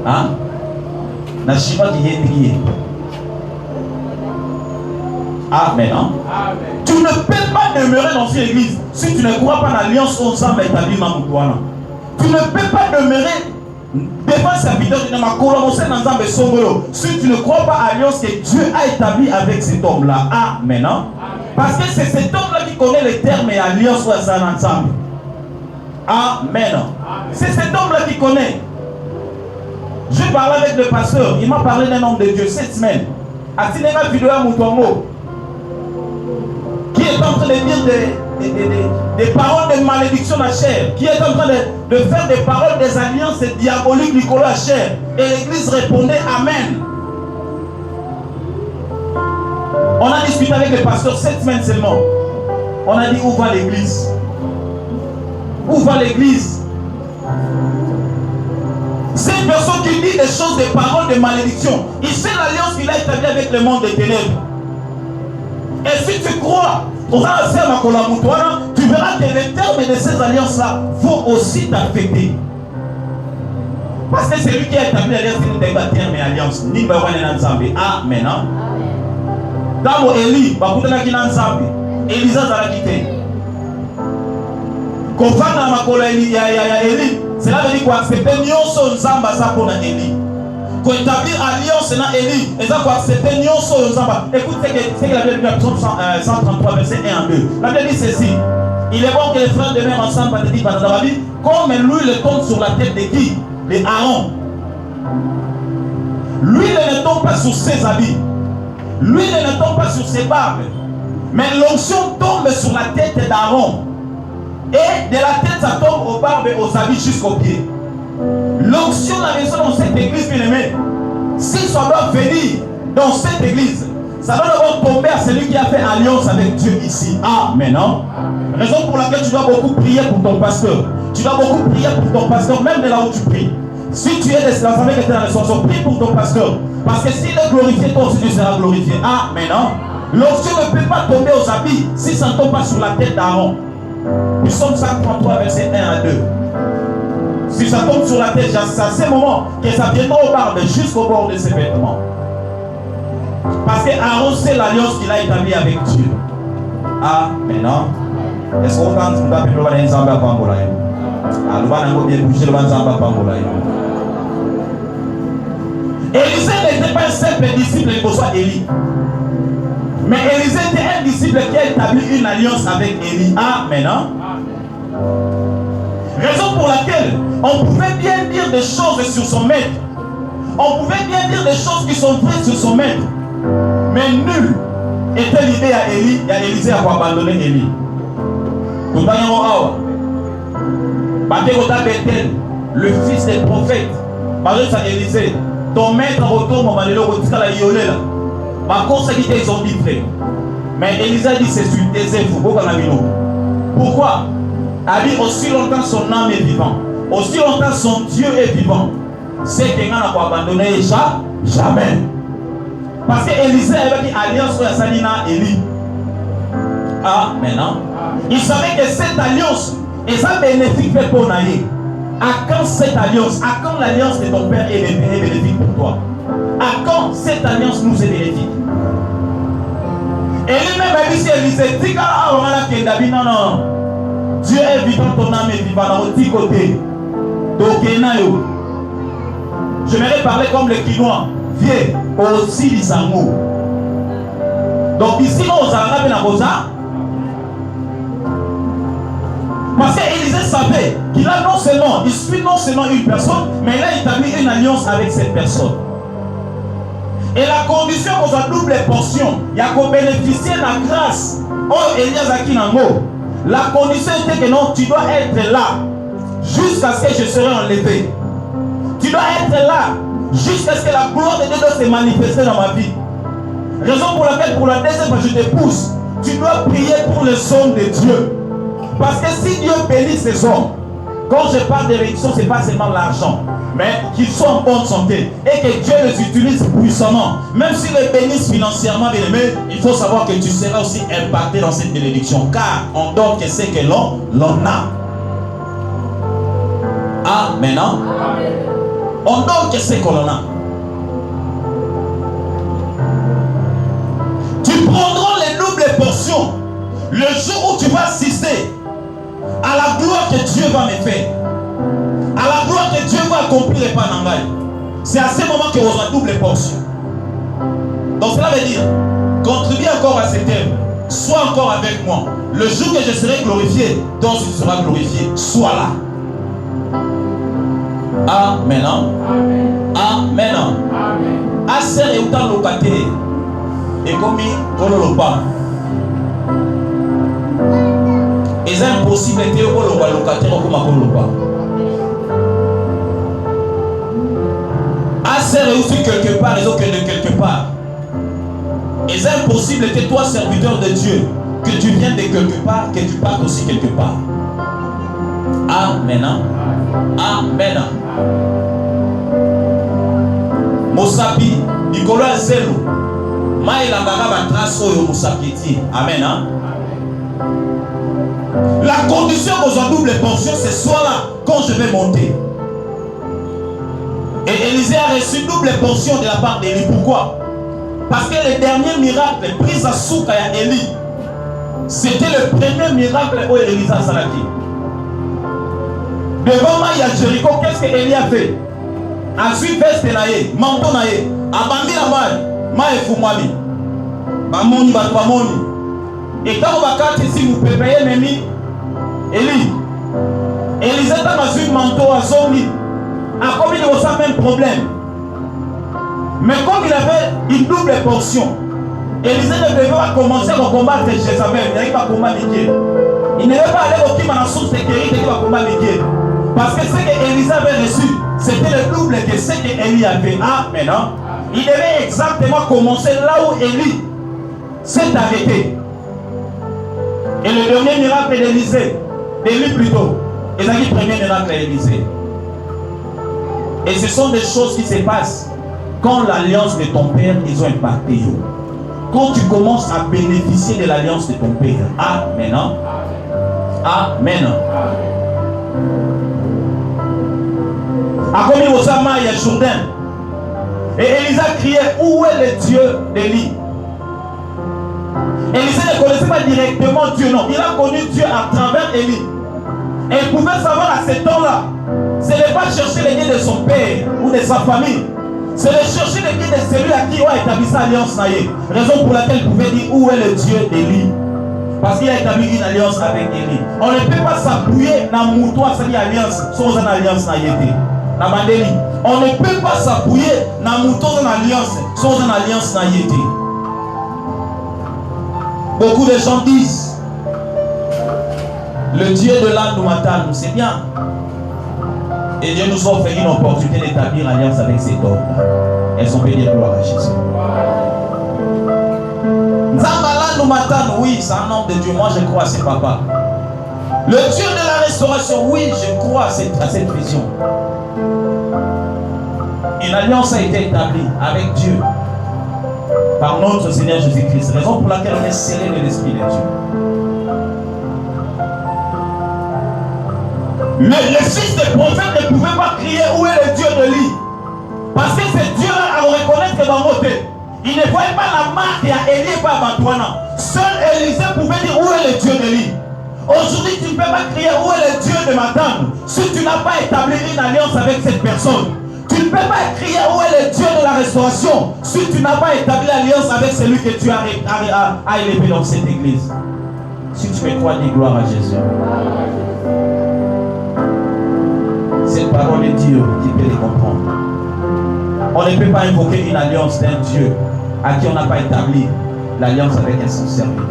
Hein? Na chinois qui est lié. Amen. Tu ne peux pas demeurer dans une église si tu ne crois pas dans l'alliance aux hommes établis dans mon doigt. Tu ne peux pas demeurer devant sa vidéo de ma colomotion dans un besongolo si tu ne crois pas à l'alliance que Dieu a établie avec cet homme-là. Amen. Parce que c'est cet homme-là qui connaît les termes et alliance pour ça ensemble. Amen. C'est cet homme-là qui connaît. Je parlais avec le pasteur, il m'a parlé d'un homme de Dieu cette semaine. A Tinera vidéo à Moutongo, qui est en train de dire des paroles de malédiction à chair, qui est en train de faire des paroles des alliances diaboliques Nicolas à chair. Et l'église répondait Amen. On a discuté avec le pasteur cette semaine seulement. On a dit où va l'église? Où va l'église? C'est une personne qui dit des choses, des paroles de malédiction. Il sait l'alliance qu'il a établie avec le monde des ténèbres. Et si tu crois, tu verras que les termes de ces alliances-là vont aussi t'affecter. Parce que c'est lui qui a établi l'alliance qui nous débat terme et alliance. Amen. Dans Élie, Élisa a quitté. Quand on a Élie, cela veut dire quoi? C'est Nyonso Nzamba ça pour Élie. Quand établir alliance dans Élie, et ça quoi? C'est Nyonso Nzamba. Écoute ce que la Bible dit dans Psaume 133 verset 1 à 2. La Bible dit ceci. Il est bon que les frères demeurent ensemble, comme l'huile tombe sur la tête de qui? De Aaron. L'huile ne tombe pas sur ses habits. L'huile ne tombe pas sur ses barbes. Mais l'onction tombe sur la tête d'Aaron. Et de la tête, ça tombe aux barbes et aux habits jusqu'aux pieds. L'onction, la maison dans cette église, bien aimé, si ça doit venir dans cette église, ça doit d'abord tomber à celui qui a fait alliance avec Dieu ici. Amen. Raison pour laquelle tu dois beaucoup prier pour ton pasteur. Tu dois beaucoup prier pour ton pasteur, même de là où tu pries. Si tu es de l'assemblée qui est dans la restauration, prie pour ton pasteur. Parce que s'il est glorifié, toi aussi tu seras glorifié. Amen. L'onction ne peut pas tomber aux habits si ça ne tombe pas sur la tête d'Aaron. Psaume 133 verset 1 à 2. Si ça tombe sur la tête, c'est à ce moment que ça viendra au barbe jusqu'au bord de ses vêtements. Parce que Aaron c'est l'alliance qu'il a établie avec Dieu. Amen. Est-ce qu'on va nous appeler le Nzamba Pambola? Nous allons bien bouger le Nzamba Pambola. Élisée n'était pas un simple disciple de soit Élie. Mais Élisée était un disciple qui a établi une alliance avec Élie. Amen. Raison pour laquelle on pouvait bien dire des choses sur son maître. On pouvait bien dire des choses qui sont vraies sur son maître. Mais nul était l'idée à Élie et à Élisée à abandonner Élie. Tout awa. Bethel, le fils des prophètes. Ça Élisée. Ton maître retourne au Malelo, la Yolela. Ma conséquence, ils ont dit frère. Mais Élisée dit c'est sur tes œuvres. Pourquoi? Elle dit aussi longtemps son âme est vivante, aussi longtemps son Dieu est vivant. C'est qu'il n'a pas abandonné jamais. Parce que Élisée avait dit alliance avec Salina Élie. Ah, maintenant, il savait que cette alliance est ça bénéfique pour Naïe. À quand cette alliance? À quand l'alliance de ton père est bénéfique pour toi? À quand cette alliance nous est bénéfique? Et lui-même a dit si Élisée dit non. Dieu est vivant, ton âme est vivante, dans l'autre côté. J'aimerais parler comme les Quinois. Viens aussi les amours. Donc ici, on s'en bien à Rosa. Parce qu'Élisée savait qu'il a non seulement, il suit non seulement une personne, mais il a établi une alliance avec cette personne. Et la condition pour sa double portion, il y a qu'on bénéficier de la grâce. Oh, Elias Akinango. La condition était que non, tu dois être là jusqu'à ce que je serai enlevé. Tu dois être là jusqu'à ce que la gloire de Dieu doit se manifester dans ma vie. Raison pour laquelle, pour la deuxième fois, je te pousse. Tu dois prier pour les hommes de Dieu. Parce que si Dieu bénit ces hommes, quand je parle de bénédiction, ce n'est pas seulement l'argent, mais qu'ils soient en bonne santé et que Dieu les utilise puissamment. Même s'ils les bénissent financièrement, bien aimé, il faut savoir que tu seras aussi impacté dans cette bénédiction. Car on donne que c'est que l'on a. Ah, maintenant, on donne que c'est que l'on a. Tu prendras les doubles portions le jour où tu vas assister à la gloire que Dieu va me faire, à la gloire que Dieu va accomplir et pas n'engager. C'est à ce moment que vous aurez double portion. Donc cela veut dire, contribue encore à cette œuvre, sois encore avec moi. Le jour que je serai glorifié, donc tu seras glorifié, sois là. Amen. Amen. Aser et autant locate et comme kololopa. Et c'est impossible de dire que le locataire comme kololopa. Aser réussit quelque part, les autres de quelque part. Et c'est impossible que toi, serviteur de Dieu, que tu viennes de quelque part, que tu partes aussi quelque part. Amen. Amen. Mosapi, Nicolas Zelo, Maïla Bagaba Traso et Mosapiti. Amen. La condition pour une double portion, c'est soit là quand je vais monter. Et Élisée a reçu une double portion de la part d'Élie. Pourquoi? Parce que le dernier miracle, prise à Souka à Élie, c'était le premier miracle où Élisée a salaki. Devant moi, il y a Jéricho, qu'est-ce que Élie a fait? A suivi veste naïe, manteau naïe, abandi la maille fumami, bamoni batwamoni. Et quand on va quand ici vous pouvez payer Mémi, Élie, Élisée a suivi manteau à Zomi, a commis le même problème. Mais comme il avait une double portion, Élisée ne devait pas commencer à combattre Jézabel, il n'avait pas combattre Dieu. Il ne devait pas aller au Kim à la source de guérison, il va combattre Dieu. Parce que ce que Élisée avait reçu, c'était le double de ce que Élie avait. Ah, maintenant, il devait exactement commencer là où Élie s'est arrêté. Et le dernier miracle d'Élisée, d'Élie plutôt, il a dit le premier miracle d'Élisée. Et ce sont des choses qui se passent quand l'alliance de ton père, ils ont impacté. Quand tu commences à bénéficier de l'alliance de ton père. Amen. Amen. A commis au Sama, il y a Jourdain. Et Élisée criait, où est le Dieu d'Élie? Élisée ne connaissait pas directement Dieu, non. Il a connu Dieu à travers Élie. Et il pouvait savoir à ce temps-là, ce n'est pas chercher les guides de son père ou de sa famille. C'est de chercher les guides de celui à qui on a établi sa alliance. Raison pour laquelle il pouvait dire, où est le Dieu d'Élie? Parce qu'il a établi une alliance avec Élie. On ne peut pas s'appuyer dans le mouton à cette alliance sans une alliance. On ne peut pas s'appuyer dans le mouton d'une alliance sans une alliance. Beaucoup de gens disent Le Dieu de l'âne nous m'attend, c'est bien. Et Dieu nous offre une opportunité d'établir alliance avec cet homme-là. Elles sont bénies, gloire à Jésus. Nzambala nous m'attend, oui, c'est un homme de Dieu. Moi, je crois à ses papas. Le Dieu de la restauration, oui, je crois à cette vision. Une alliance a été établie avec Dieu par notre Seigneur Jésus-Christ. Raison pour laquelle on est scellé de l'Esprit de Dieu. Le fils de prophète ne pouvait pas crier où est le Dieu de lui. Parce que ce Dieu-là, à reconnaître que dans mon côté, il ne voyait pas la marque à Élie et pas à Bantouana. Seul Élisée pouvait dire où est le Dieu de lui. Aujourd'hui, tu ne peux pas crier où est le Dieu de ma tante si tu n'as pas établi une alliance avec cette personne. Tu ne peux pas crier où est le Dieu de la restauration si tu n'as pas établi l'alliance avec celui que tu as élevé dans cette église. Si tu me crois, dis gloire à Jésus. Cette parole est Dieu qui peut les comprendre. On ne peut pas invoquer une alliance d'un Dieu à qui on n'a pas établi l'alliance avec un son serviteur.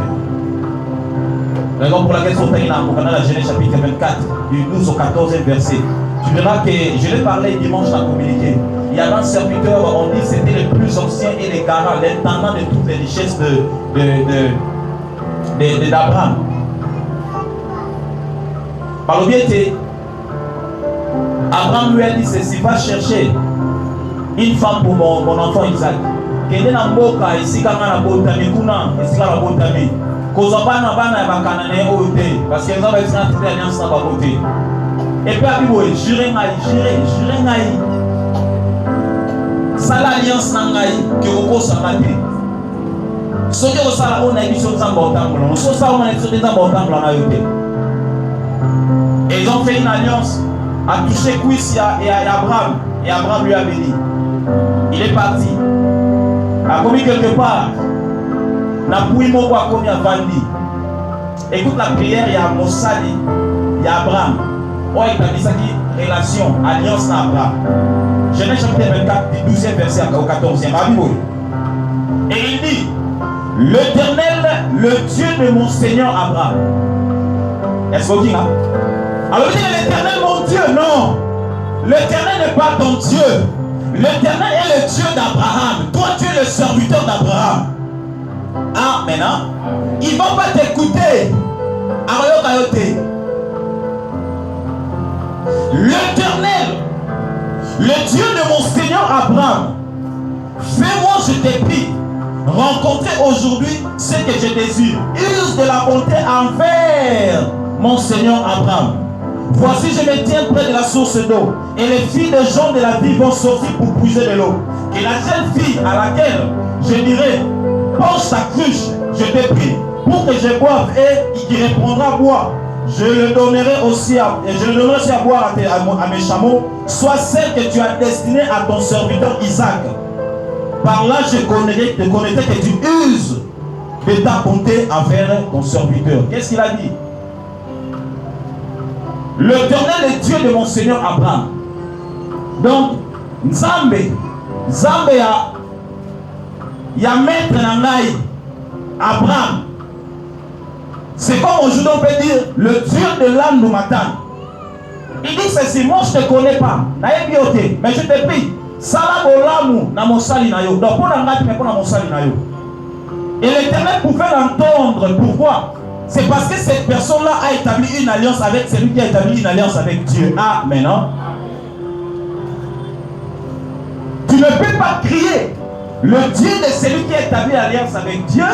Raison pour laquelle dans la Genèse chapitre 24, du 12 au 14 verset, tu verras que je l'ai parlé dimanche dans le communiqué. Il y avait un serviteur, on dit que c'était le plus ancien et les garants, l'intendant de toutes les richesses d'Abraham. Par le biais, Abraham lui a dit ceci, va chercher une femme pour mon enfant Isaac. Kende na mboka isika ngana botami kuna isika na botami. Kozabana bana ya bakanane ote parce que nzaba isika tete alliance na babote. Et puis abiboye jure ngai. Sala alliance na ngai ke okosa ngate. Soki osala ona biso nzamba otambola. So sa ona biso nzamba otambola na yote. Et ils ont fait une alliance à toucher cuisse et à Abraham. Et Abraham lui a béni. Il est parti. A commis quelque part. N'a pouillé mon roi comme il a vendu. Écoute la prière, il y a Mossali, il y a Abraham. Oh, il a dit ça qui relation, alliance à Abraham. Genèse chapitre 24, du 12e verset au 14e. Et il dit, l'Éternel, le Dieu de mon Seigneur Abraham. Est-ce que vous dites là? Alors il dit l'Éternel mon Dieu, non. L'Éternel n'est pas ton Dieu. L'Éternel est le Dieu d'Abraham. Toi tu es le serviteur d'Abraham. Ah, maintenant, ils ne vont pas t'écouter. L'Éternel, le Dieu de mon Seigneur Abraham, fais-moi, je te prie, rencontrer aujourd'hui ce que je désire. Use de la bonté envers mon Seigneur Abraham. Voici, je me tiens près de la source d'eau, et les filles des gens de la vie vont sortir pour puiser de l'eau. Et la jeune fille à laquelle je dirai, penche ta cruche, je te prie, pour que je boive, et qui répondra bois, je le donnerai aussi à boire à mes chameaux, soit celle que tu as destinée à ton serviteur Isaac. Par là, je connaîtrai que tu uses de ta bonté envers ton serviteur. Qu'est-ce qu'il a dit? L'Éternel est Dieu de mon Seigneur Abraham. Donc, Nzambe ya maître nangai Abraham. C'est comme aujourd'hui on peut dire le Dieu de l'âme nous m'attend. Il dit ceci, moi je ne te connais pas, mais je te prie, sala bolamu na mosali na yo. Donc pour la ngati mais pour la mosali na yo. Et l'Éternel pouvait l'entendre. Pourquoi? C'est parce que cette personne-là a établi une alliance avec celui qui a établi une alliance avec Dieu. Amen. Hein? Tu ne peux pas crier le Dieu de celui qui a établi l'alliance avec Dieu,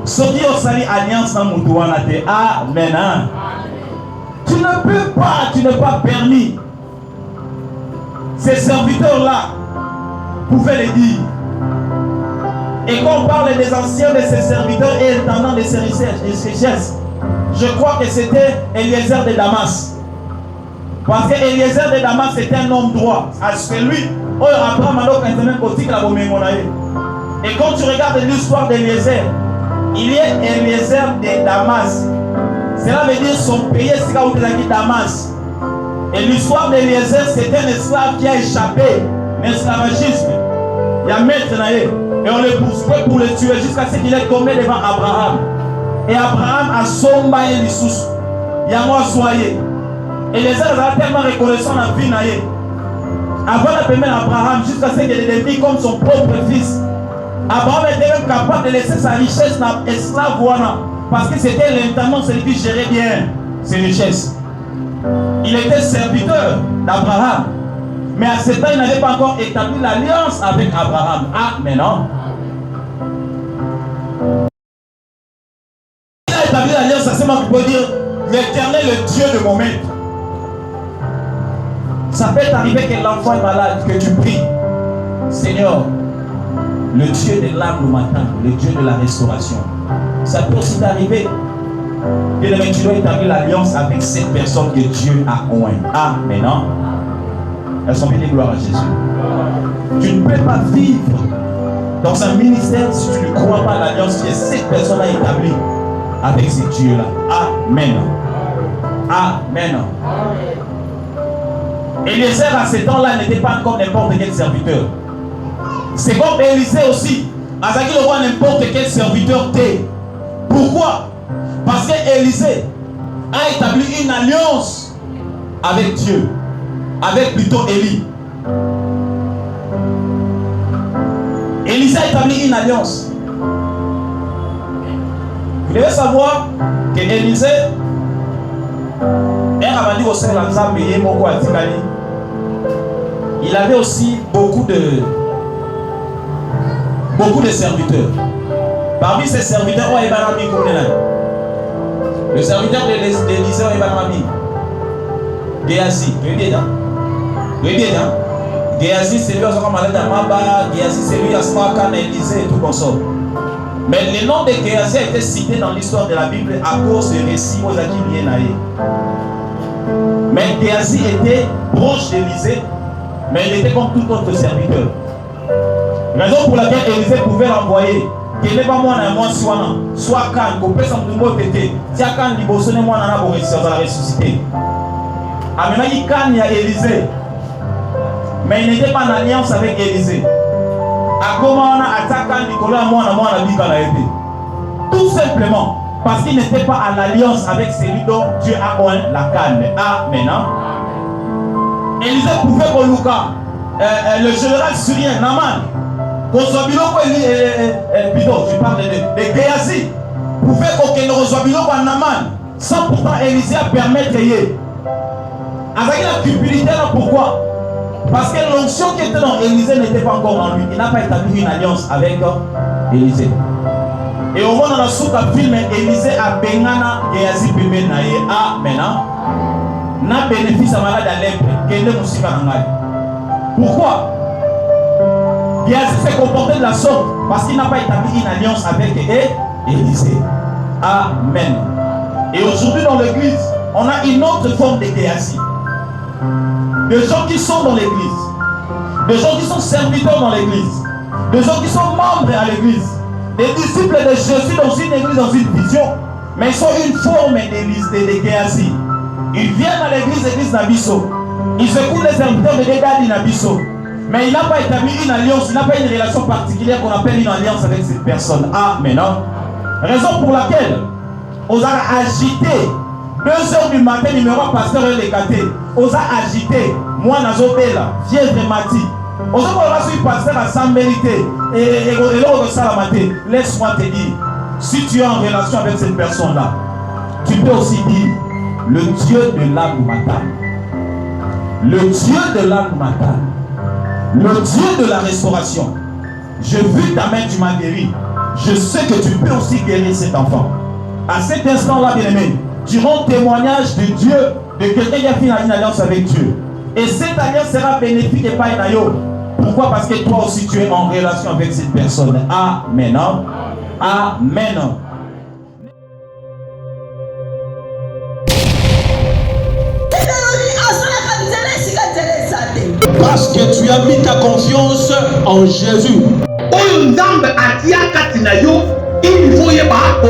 ce qui a sali alliance dans Moutouanate. Amen. Hein? Tu ne peux pas, tu n'es pas permis. Ces serviteurs-là pouvaient le dire. Et quand on parle des anciens de ces serviteurs et intendants de ces richesses, je crois que c'était Eliezer de Damas. Parce que Eliezer de Damas était un homme droit. C'est lui. Et quand tu regardes l'histoire d'Eliezer, il y a Eliezer de Damas. Cela veut dire son pays, c'est Damas. Et l'histoire d'Eliezer, c'était un esclave qui a échappé l'esclavagisme. Il y a maître naïe. Et on le poursuivait pour le tuer jusqu'à ce qu'il est tombé devant Abraham. Et Abraham a somba et l'issous. Yango soyez. Et les gens sont tellement reconnaissants dans la vie naïe. Avant de permettre Abraham jusqu'à ce qu'il ait devenu comme son propre fils. Abraham était même capable de laisser sa richesse dans l'esclave parce que c'était l'intention celui qui gérait bien ses richesses. Il était serviteur d'Abraham. Mais à ce temps, il n'avait pas encore établi l'alliance avec Abraham. Ah, mais non. Il a établi l'alliance, c'est moi qui peux dire l'Éternel, le Dieu de mon maître. Ça peut t'arriver que l'enfant est malade, que tu pries. Seigneur, le Dieu de l'âme le matin, le Dieu de la restauration. Ça peut aussi t'arriver. Et tu dois établir l'alliance avec cette personne que Dieu a oint. Ah, mais non. Elles sont bien des gloires à Jésus. Tu ne peux pas vivre dans un ministère si tu ne crois pas à l'alliance que cette personne a établie avec ces dieux-là. Amen. Amen. Eliezer à ce temps-là n'était pas comme n'importe quel serviteur. C'est comme Élisée aussi. Azaki le roi n'importe quel serviteur t'est. Pourquoi? Parce que Élisée a établi une alliance avec Dieu. Avec plutôt Élie. Élisée a établi une alliance. Vous devez savoir que Élisée il avait aussi beaucoup de serviteurs. Parmi ces serviteurs, le serviteur d'Élisée Géasi, Géasi, c'est lui qui a malade à Maba, Géasi, c'est lui qui a Smakan, Élisée et tout comme ça. Mais le nom de Géasi a été cité dans l'histoire de la Bible à cause des récits aux Akiliens. Mais Géasi était proche d'Élisée, mais il était comme tout autre serviteur. Raison pour laquelle Élisée pouvait l'envoyer. Il n'est pas moi, soit quand, qu'on peut s'en demander, si quand il bosse, moi, on a ressuscité. Maintenant, il y a Élisée. Mais il n'était pas en alliance avec Élisée. À comment on a attaqué Nicolas, moi, on a dit qu'on a été. Tout simplement parce qu'il n'était pas en alliance avec celui dont Dieu a oint la canne. Amen. Élisée pouvait qu'on le général syrien, Naman, qu'on soit biloko, je parle de Géasi, pouvait qu'on reçoive biloko à Naman, sans pourtant Élisée a permettre d'y. Avec la cupidité, pourquoi? Parce que l'onction qui était dans Élisée n'était pas encore en lui. Il n'a pas établi une alliance avec Élisée. Et au moment où on a souk à film, Élisée a bengana Géasi Pimé Naye. Amen. N'a bénéfice à malade à lèpre. Quel est mon sikanangai? Pourquoi? Géasi s'est comporté de la sorte parce qu'il n'a pas établi une alliance avec Élisée. Amen. Et aujourd'hui dans l'église, on a une autre forme de Géasi. Des gens qui sont dans l'église, des gens qui sont serviteurs dans l'église, des gens qui sont membres à l'église, des disciples de Jésus dans une église, dans une vision, mais ils sont une forme de Géasi. Ils viennent à l'église Nabiso, ils écoutent les serviteurs de Dégadi Nabiso, mais il n'a pas établi une alliance, il n'a pas une relation particulière qu'on appelle une alliance avec cette personne. Amen. Raison pour laquelle on a agité 2 heures du matin, numéro pasteur et les catés. On a agité. Moi, Nazobela, fièvre Mati. On a reçu pasteur à sans mériter. Et l'autre salamate. Laisse-moi te dire, si tu es en relation avec cette personne-là, tu peux aussi dire le Dieu de l'âme matin. Le Dieu de l'âme matin. Le Dieu de la restauration. J'ai vu ta main, tu m'as guéri. Je sais que tu peux aussi guérir cet enfant. À cet instant-là, bien-aimé, tu rends témoignage de Dieu, de quelqu'un qui a fait une alliance avec Dieu. Et cette alliance sera bénéfique et pas une aïe. Pourquoi? Parce que toi aussi tu es en relation avec cette personne. Amen. Amen. Parce que tu as mis ta confiance en Jésus. Il faut y avoir